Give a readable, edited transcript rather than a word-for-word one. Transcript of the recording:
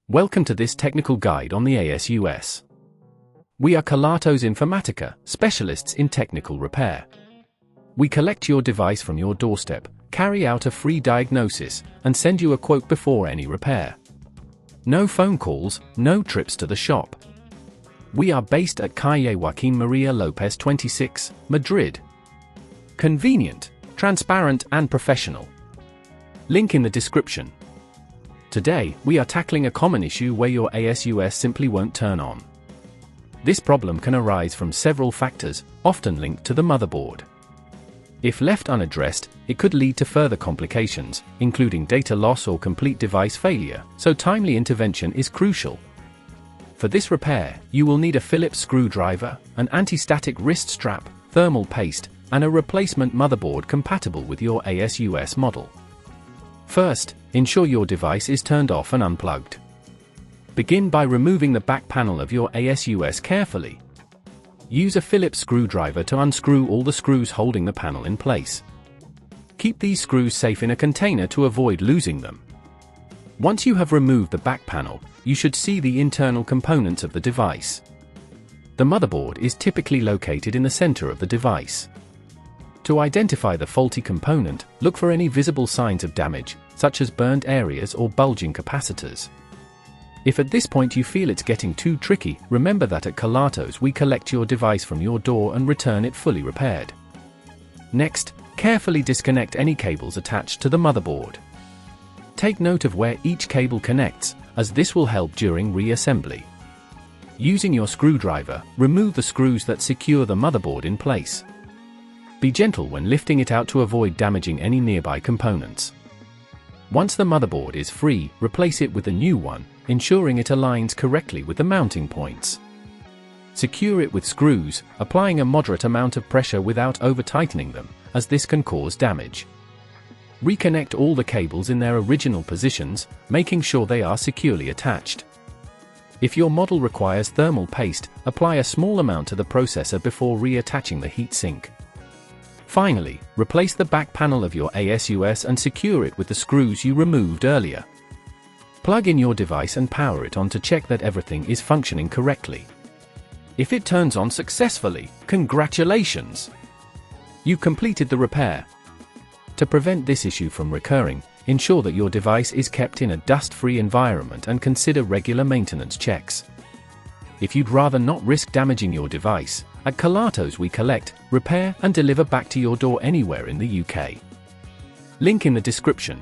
Welcome to this technical guide on the ASUS. We are Kelatos Informatica, specialists in technical repair. We collect your device from your doorstep, carry out a free diagnosis, and send you a quote before any repair. No phone calls, no trips to the shop. We are based at Calle Joaquín María López 26, Madrid. Convenient, transparent and professional. Link in the description. Today, we are tackling a common issue where your ASUS simply won't turn on. This problem can arise from several factors, often linked to the motherboard. If left unaddressed, it could lead to further complications, including data loss or complete device failure, so timely intervention is crucial. For this repair, you will need a Phillips screwdriver, an anti-static wrist strap, thermal paste, and a replacement motherboard compatible with your ASUS model. First, ensure your device is turned off and unplugged. Begin by removing the back panel of your ASUS carefully. Use a Phillips screwdriver to unscrew all the screws holding the panel in place. Keep these screws safe in a container to avoid losing them. Once you have removed the back panel, you should see the internal components of the device. The motherboard is typically located in the center of the device. To identify the faulty component, look for any visible signs of damage, such as burned areas or bulging capacitors. If at this point you feel it's getting too tricky, remember that at Kelatos we collect your device from your door and return it fully repaired. Next, carefully disconnect any cables attached to the motherboard. Take note of where each cable connects, as this will help during reassembly. Using your screwdriver, remove the screws that secure the motherboard in place. Be gentle when lifting it out to avoid damaging any nearby components. Once the motherboard is free, replace it with a new one, ensuring it aligns correctly with the mounting points. Secure it with screws, applying a moderate amount of pressure without over-tightening them, as this can cause damage. Reconnect all the cables in their original positions, making sure they are securely attached. If your model requires thermal paste, apply a small amount to the processor before reattaching the heatsink. Finally, replace the back panel of your ASUS and secure it with the screws you removed earlier. Plug in your device and power it on to check that everything is functioning correctly. If it turns on successfully, congratulations! You completed the repair. To prevent this issue from recurring, ensure that your device is kept in a dust-free environment and consider regular maintenance checks. If you'd rather not risk damaging your device, at Kelatos we collect, repair and deliver back to your door anywhere in the UK. Link in the description.